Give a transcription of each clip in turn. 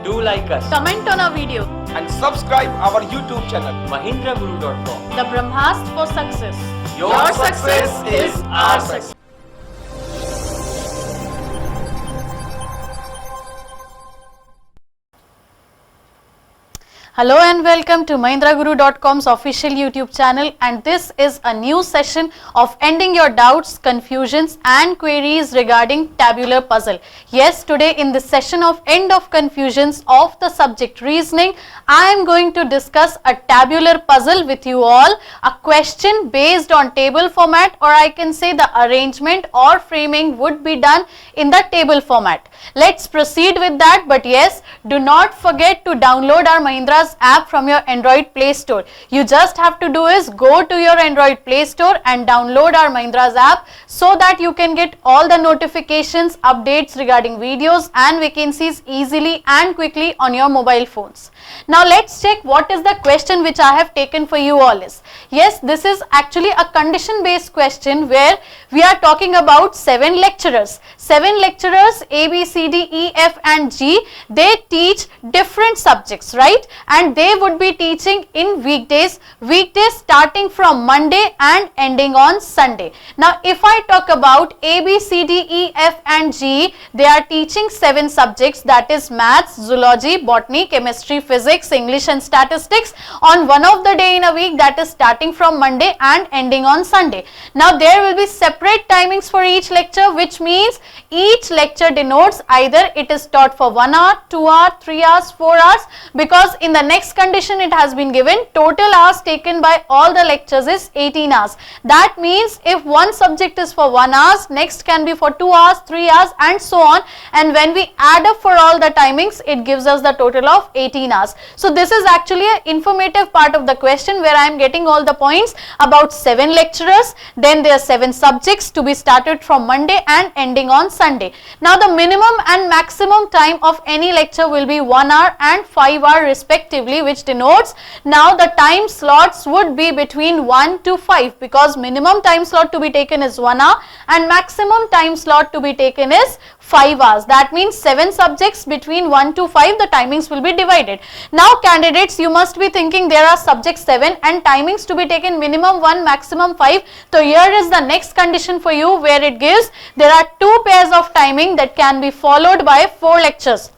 Do like us. Comment on our video. And subscribe our YouTube channel. MahindraGuru.com. The Brahmastra for success. Your success is our success. Hello and welcome to MahindraGuru.com's official YouTube channel, and this is a new session of ending your doubts, confusions and queries regarding tabular puzzle. Yes, today in this session of end of confusions of the subject reasoning, I am going to discuss a tabular puzzle with you all, a question based on table format, or I can say the arrangement or framing would be done in the table format. Let's proceed with that, but yes, do not forget to download our Mahindra's app from your Android Play Store. You just have to do is go to your Android Play Store and download our Mahindra's app so that you can get all the notifications, updates regarding videos and vacancies easily and quickly on your mobile phones. Now let's check what is the question which I have taken for you all is. Yes, this is actually a condition based question where we are talking about 7 lecturers. 7 lecturers A, B, C, D, E, F and G. They teach different subjects, right? And they would be teaching in weekdays starting from Monday and ending on Sunday. Now if I talk about A, B, C, D, E, F and G, they are teaching 7 subjects, that is maths, zoology, botany, chemistry, physics, English and statistics on one of the day in a week, that is starting from Monday and ending on Sunday. Now there will be separate timings for each lecture, which means each lecture denotes either it is taught for 1 hour, 2 hours, 3 hours, 4 hours, because in the next condition it has been given total hours taken by all the lectures is 18 hours. That means if one subject is for 1 hour, next can be for 2 hours, 3 hours and so on, and when we add up for all the timings, it gives us the total of 18 hours. So this is actually an informative part of the question where I am getting all the points about 7 lecturers, then there are 7 subjects to be started from Monday and ending on Sunday. Now the minimum and maximum time of any lecture will be 1 hour and 5 hours respectively, which denotes now the time slots would be between 1 to 5, because minimum time slot to be taken is 1 hour and maximum time slot to be taken is 5 hours. That means 7 subjects between 1 to 5, the timings will be divided. Now candidates, you must be thinking there are subjects 7 and timings to be taken minimum 1, maximum 5. So here is the next condition for you where it gives there are 2 pairs of timing that can be followed by 4 lectures.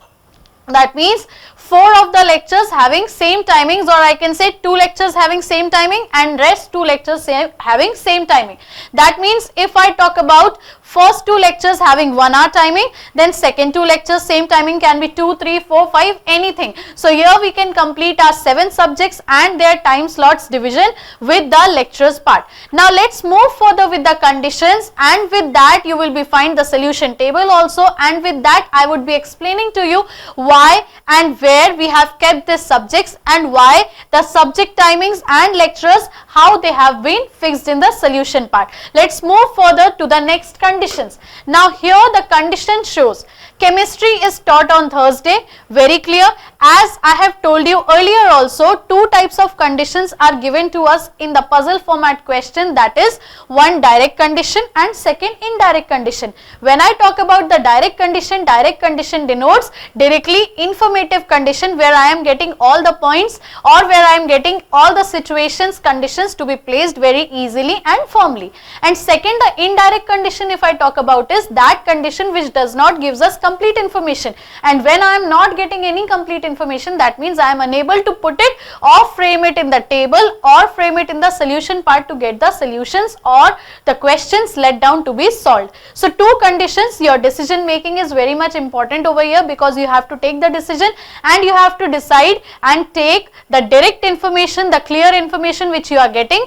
That means 4 of the lectures having same timings, or I can say 2 lectures having same timing and rest 2 lectures having same timing. That means if I talk about first 2 lectures having 1 hour timing, then second 2 lectures same timing can be 2, 3, 4, 5, anything. So here we can complete our 7 subjects and their time slots division with the lectures part. Now let's move further with the conditions, and with that you will be find the solution table also, and with that I would be explaining to you why and where we have kept these subjects and why the subject timings and lecturers, how they have been fixed in the solution part. Let's move further to the next conditions. Now here the condition shows chemistry is taught on Thursday, very clear. As I have told you earlier also, 2 types of conditions are given to us in the puzzle format question, that is one direct condition and second indirect condition. When I talk about the direct condition denotes directly informative condition where I am getting all the points or where I am getting all the situations, conditions to be placed very easily and firmly. And second, the indirect condition if I talk about is that condition which does not gives us complete information, and when I am not getting any complete information, that means I am unable to put it or frame it in the table or frame it in the solution part to get the solutions or the questions let down to be solved. So 2 conditions, your decision making is very much important over here, because you have to take the decision and you have to decide and take the direct information, the clear information which you are getting,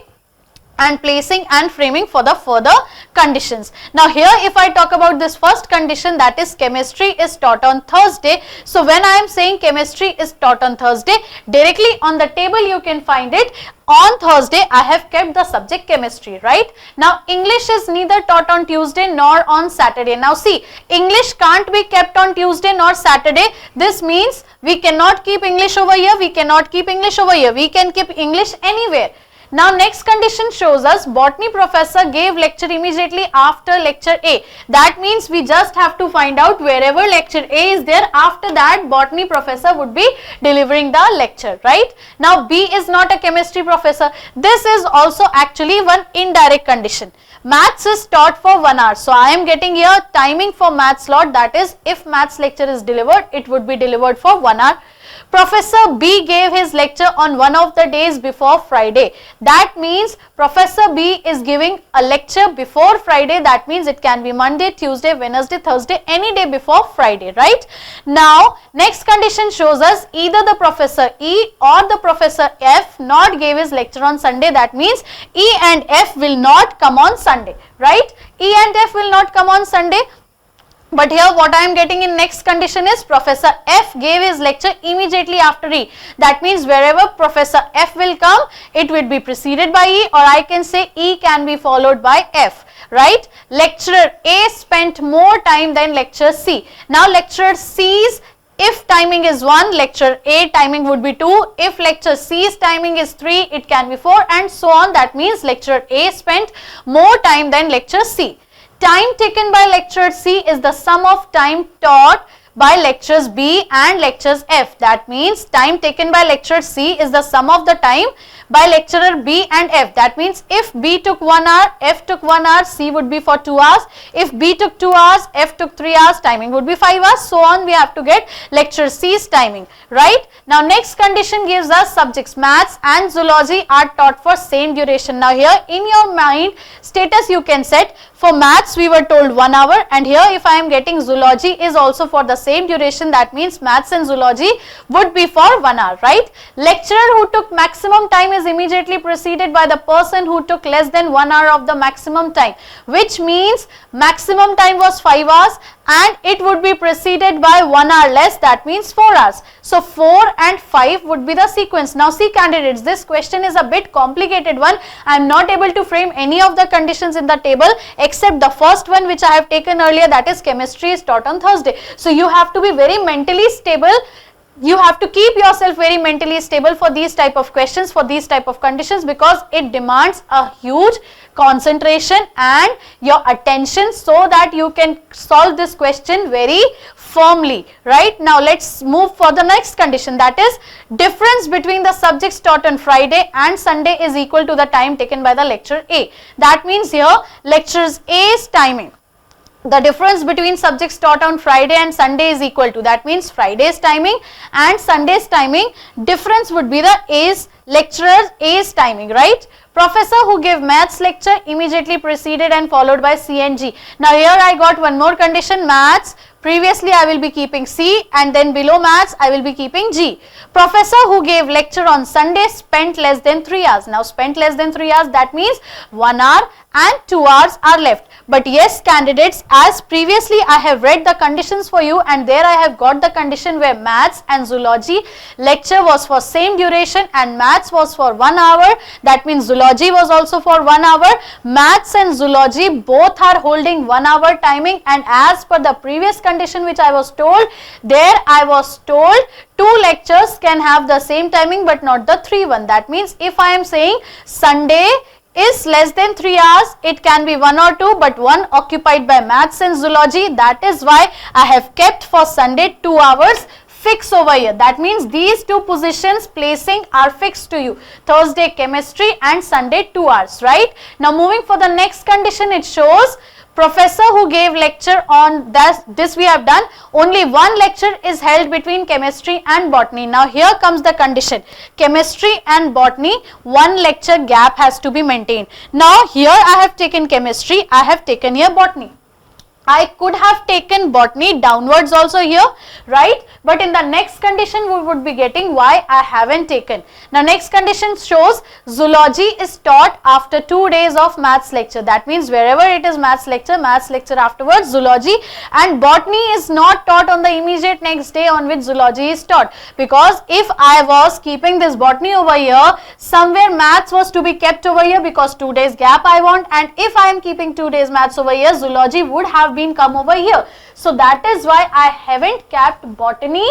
and placing and framing for the further conditions. Now here if I talk about this first condition, that is chemistry is taught on Thursday. So when I am saying chemistry is taught on Thursday, directly on the table you can find it. On Thursday I have kept the subject chemistry, right? Now English is neither taught on Tuesday nor on Saturday. Now see, English can't be kept on Tuesday nor Saturday. This means we cannot keep English over here, we cannot keep English over here, we can keep English anywhere. Now next condition shows us botany professor gave lecture immediately after lecture A. That means we just have to find out wherever lecture A is there, after that botany professor would be delivering the lecture, right? Now B is not a chemistry professor. This is also actually one indirect condition. Maths is taught for 1 hour. So I am getting here timing for maths slot, that is if maths lecture is delivered, it would be delivered for 1 hour. Professor B gave his lecture on one of the days before Friday. That means Professor B is giving a lecture before Friday. That means it can be Monday, Tuesday, Wednesday, Thursday, any day before Friday, right? Now, next condition shows us either the Professor E or the Professor F not gave his lecture on Sunday. That means E and F will not come on Sunday, right? E and F will not come on Sunday. But here what I am getting in next condition is Professor F gave his lecture immediately after E. That means wherever Professor F will come, it will be preceded by E, or I can say E can be followed by F, right? Lecturer A spent more time than lecturer C. Now lecturer C's, if timing is 1, lecturer A timing would be 2. If lecturer C's timing is 3, it can be 4, and so on. That means lecturer A spent more time than lecturer C. Time taken by lecturer C is the sum of time taught by lecturers B and lecturers F. That means time taken by lecturer C is the sum of the time by lecturer B and F. That means if B took 1 hour, F took 1 hour, C would be for 2 hours. If B took 2 hours, F took 3 hours, timing would be 5 hours. So on, we have to get lecturer C's timing, right? Now next condition gives us subjects maths and zoology are taught for same duration. Now here in your mind status you can set for maths we were told 1 hour, and here if I am getting zoology is also for the same duration, that means maths and zoology would be for 1 hour, right? Lecturer who took maximum time is immediately preceded by the person who took less than 1 hour of the maximum time, which means maximum time was 5 hours and it would be preceded by 1 hour less, that means 4 hours. So 4 and 5 would be the sequence. Now see candidates, this question is a bit complicated one. I am not able to frame any of the conditions in the table except the first one which I have taken earlier, that is chemistry is taught on Thursday. So you have to be very mentally stable. You have to keep yourself very mentally stable for these type of questions, for these type of conditions, because it demands a huge concentration and your attention so that you can solve this question very firmly, right? Now let's move for the next condition, that is difference between the subjects taught on Friday and Sunday is equal to the time taken by the lecturer A. That means here lecturers A's timing, the difference between subjects taught on Friday and Sunday is equal to, that means Friday's timing and Sunday's timing, difference would be the lecturer A's timing, right? Professor who gave maths lecture immediately preceded and followed by C and G. Now here I got one more condition, maths, previously I will be keeping C and then below maths I will be keeping G. Professor who gave lecture on Sunday spent less than 3 hours. Now spent less than 3 hours, that means 1 hour and 2 hours are left. But yes candidates, as previously I have read the conditions for you and there I have got the condition where maths and zoology lecture was for same duration and maths was for 1 hour. That means zoology was also for 1 hour. Maths and zoology both are holding 1 hour timing, and as per the previous condition which I was told, there I was told 2 lectures can have the same timing but not the 3 one. That means if I am saying Sunday is less than 3 hours, it can be 1 or 2, but one occupied by maths and zoology. That is why I have kept for Sunday 2 hours fix over here. That means these 2 positions placing are fixed to you, Thursday chemistry and Sunday 2 hours, right? Now moving for the next condition, it shows professor who gave lecture on this we have done, only one lecture is held between chemistry and botany. Now here comes the condition, chemistry and botany, one lecture gap has to be maintained. Now here I have taken chemistry, I have taken here botany. I could have taken botany downwards also here, right? But in the next condition we would be getting why I haven't taken. Now next condition shows zoology is taught after 2 days of maths lecture. That means wherever it is maths lecture afterwards zoology, and botany is not taught on the immediate next day on which zoology is taught. Because if I was keeping this botany over here, somewhere maths was to be kept over here because 2 days gap I want, and if I am keeping 2 days maths over here, zoology would have been come over here. So that is why I haven't kept botany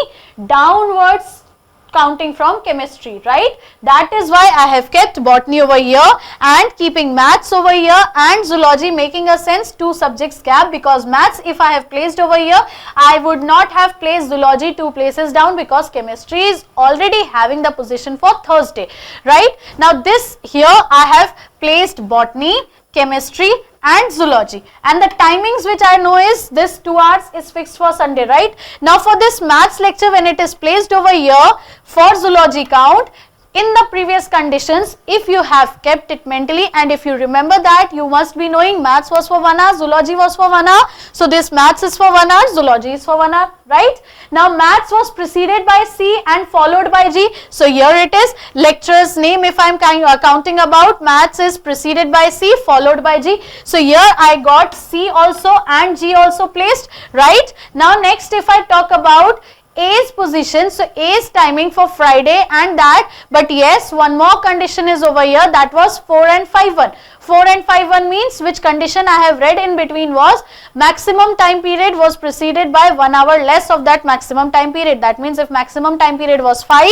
downwards counting from chemistry, right? That is why I have kept botany over here and keeping maths over here and zoology, making a sense, two subjects gap, because maths if I have placed over here, I would not have placed zoology 2 places down because chemistry is already having the position for Thursday, right? Now this here I have placed botany, chemistry and zoology, and the timings which I know is this 2 hours is fixed for Sunday, right? Now for this maths lecture, when it is placed over here for zoology count, in the previous conditions, if you have kept it mentally and if you remember that, you must be knowing maths was for 1 hour, zoology was for 1 hour. So this maths is for 1 hour, zoology is for 1 hour, right? Now maths was preceded by C and followed by G. So here it is, lecturer's name if I am counting about, maths is preceded by C followed by G. So here I got C also and G also placed, right? Now next if I talk about A's position, so A's timing for Friday and that, but yes, one more condition is over here, that was 4 and 5-1. 4 and 5-1 means which condition I have read in between was maximum time period was preceded by 1 hour less of that maximum time period. That means if maximum time period was 5,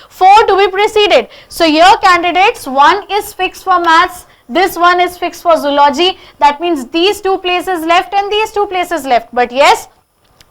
4 to be preceded. So here candidates, 1 is fixed for maths, this one is fixed for zoology. That means these 2 places left and these 2 places left. But yes,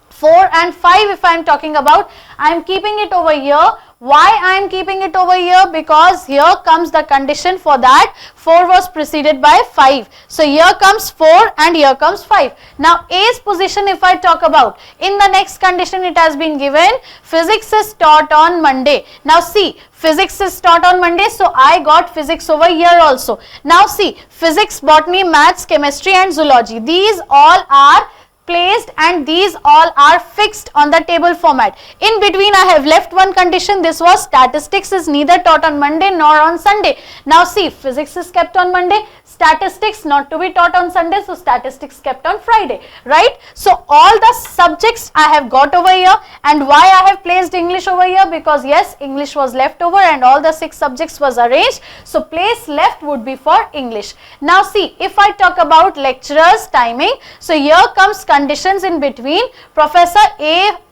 4 and 5 if I am talking about, I am keeping it over here. Why I am keeping it over here? Because here comes the condition for that 4 was preceded by 5. So here comes 4 and here comes 5. Now A's position if I talk about, in the next condition it has been given physics is taught on Monday. Now see, physics is taught on Monday, so I got physics over here also. Now see, physics, botany, maths, chemistry and zoology, these all are placed and these all are fixed on the table format. In between I have left one condition, this was statistics is neither taught on Monday nor on Sunday. Now see, physics is kept on Monday, statistics not to be taught on Sunday, so statistics kept on Friday, right? So all the subjects I have got over here, and why I have placed English over here, because yes, English was left over and all the 6 subjects was arranged, so place left would be for English. Now see, if I talk about lecturer's timing, so here comes conditions in between. Professor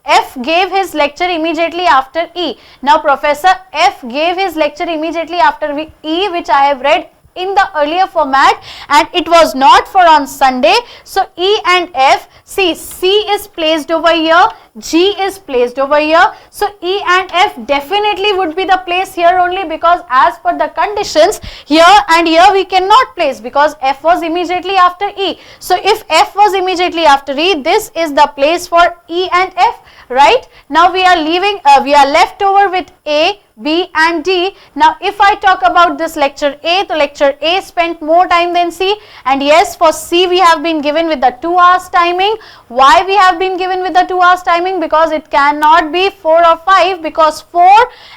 F gave his lecture immediately after E. Now Professor F gave his lecture immediately after E, which I have read in the earlier format, and it was not for on Sunday. So E and F, see, C is placed over here, G is placed over here. So E and F definitely would be the place here only, because as per the conditions here and here we cannot place, because F was immediately after E. So if F was immediately after E, this is the place for E and F, right? Now we are left over with A, B and D. Now if I talk about this lecture A, the lecture A spent more time than C, and yes, for C we have been given with the 2 hours timing. Why we have been given with the 2 hours timing? Because it cannot be 4 or 5, because 4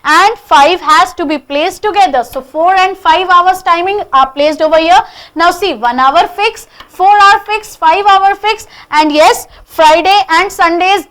and 5 has to be placed together. So 4 and 5 hours timing are placed over here. Now see, 1 hour fix, 4 hour fix, 5 hour fix, and yes, Friday and Sundays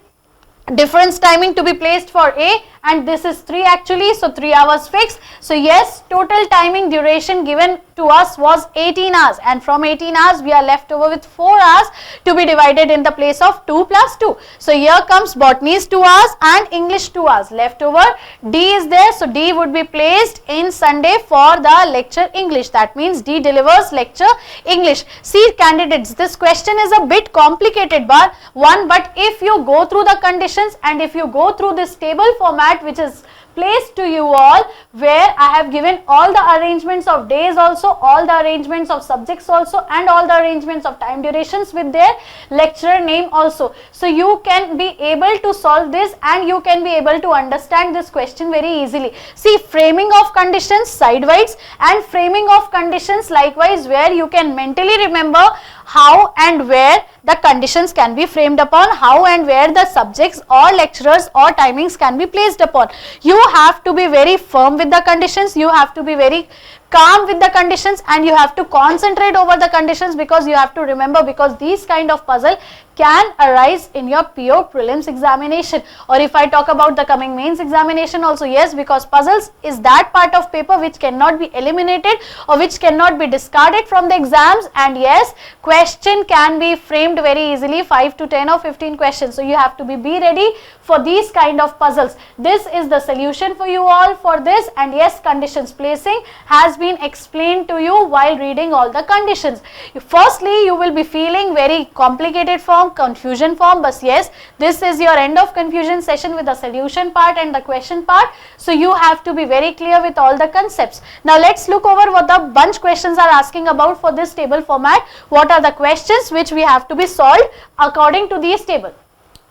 difference timing to be placed for A, and this is 3 actually, so 3 hours fixed. So yes, total timing duration given to us was 18 hours, and from 18 hours we are left over with 4 hours to be divided in the place of 2 plus 2. So here comes botany's 2 hours and English 2 hours left over. D is there, so D would be placed in Sunday for the lecture English. That means D delivers lecture English. See candidates, this question is a bit complicated but if you go through the conditions and if you go through this table format which is placed to you all, where I have given all the arrangements of days also, all the arrangements of subjects also, and all the arrangements of time durations with their lecturer name also. So you can be able to solve this and you can be able to understand this question very easily. See, framing of conditions sidewise and framing of conditions likewise, where you can mentally remember how and where the conditions can be framed upon, how and where the subjects or lecturers or timings can be placed upon. You have to be very firm with the conditions, you have to be very calm with the conditions, and you have to concentrate over the conditions, because you have to remember, because these kind of puzzle can arise in your PO prelims examination, or if I talk about the coming mains examination also, yes, because puzzles is that part of paper which cannot be eliminated or which cannot be discarded from the exams, and yes, question can be framed framed very easily, 5 to 10 or 15 questions. So you have to be ready for these kind of puzzles. This is the solution for you all for this, and yes, conditions placing has been explained to you while reading all the conditions. Firstly, you will be feeling very complicated form, confusion form, but yes, this is your end of confusion session with the solution part and the question part. So you have to be very clear with all the concepts. Now let's look over what the bunch questions are asking about for this table format. What are the questions which we have to be solved according to these table?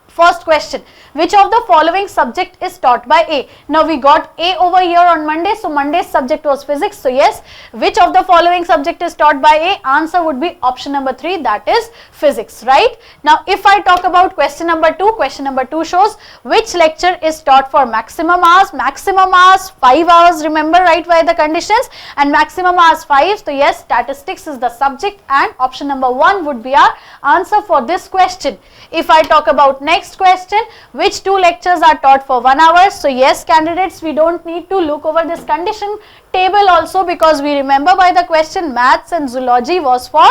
First question, which of the following subject is taught by A? Now we got A over here on Monday, so Monday's subject was physics. So yes, which of the following subject is taught by A? Answer would be option number 3, that is physics, right? Now if I talk about question number 2 shows which lecture is taught for maximum hours. Maximum hours 5 hours, remember, right, by the conditions, and maximum hours 5. So yes, statistics is the subject, and option number 1 would be our answer for this question. If I talk about next question, which 2 lectures are taught for 1 hour? So yes, candidates, we don't need to look over this condition table also, because we remember by the question maths and zoology was for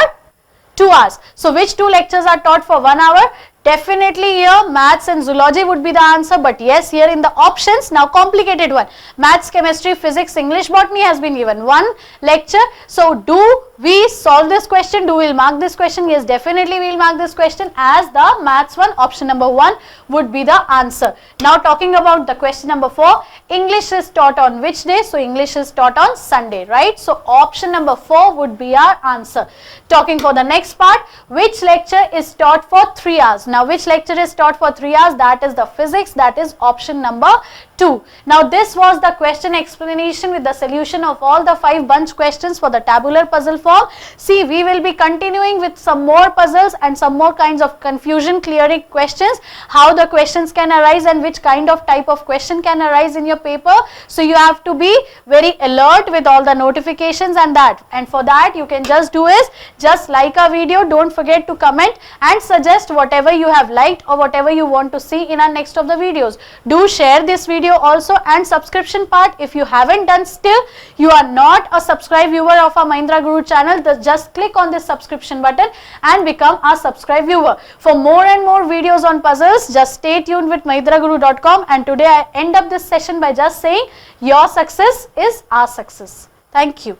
2 hours. So which 2 lectures are taught for 1 hour? Definitely here maths and zoology would be the answer, but yes, here in the options, now complicated one, maths, chemistry, physics, English, botany has been given 1 lecture. So do we solve this question? Do we mark this question? Yes, definitely we will mark this question as the maths one. Option number 1 would be the answer. Now talking about the question number 4, English is taught on which day? So English is taught on Sunday, right? So option number 4 would be our answer. Talking for the next part, which lecture is taught for 3 hours? Now which lecture is taught for 3 hours? That is the physics, that is option number 2. Now this was the question explanation with the solution of all the 5 bunch questions for the tabular puzzle form. See, we will be continuing with some more puzzles and some more kinds of confusion clearing questions, how the questions can arise and which kind of type of question can arise in your paper. So you have to be very alert with all the notifications and that, and for that you can just do is just like our video, don't forget to comment and suggest whatever you have liked or whatever you want to see in our next of the videos. Do share this video also, and subscription part, if you haven't done still, you are not a subscribed viewer of our Mahindra Guru channel, just click on this subscription button and become a subscribed viewer. For more and more videos on puzzles, just stay tuned with mahindraguru.com, and today I end up this session by just saying your success is our success. Thank you.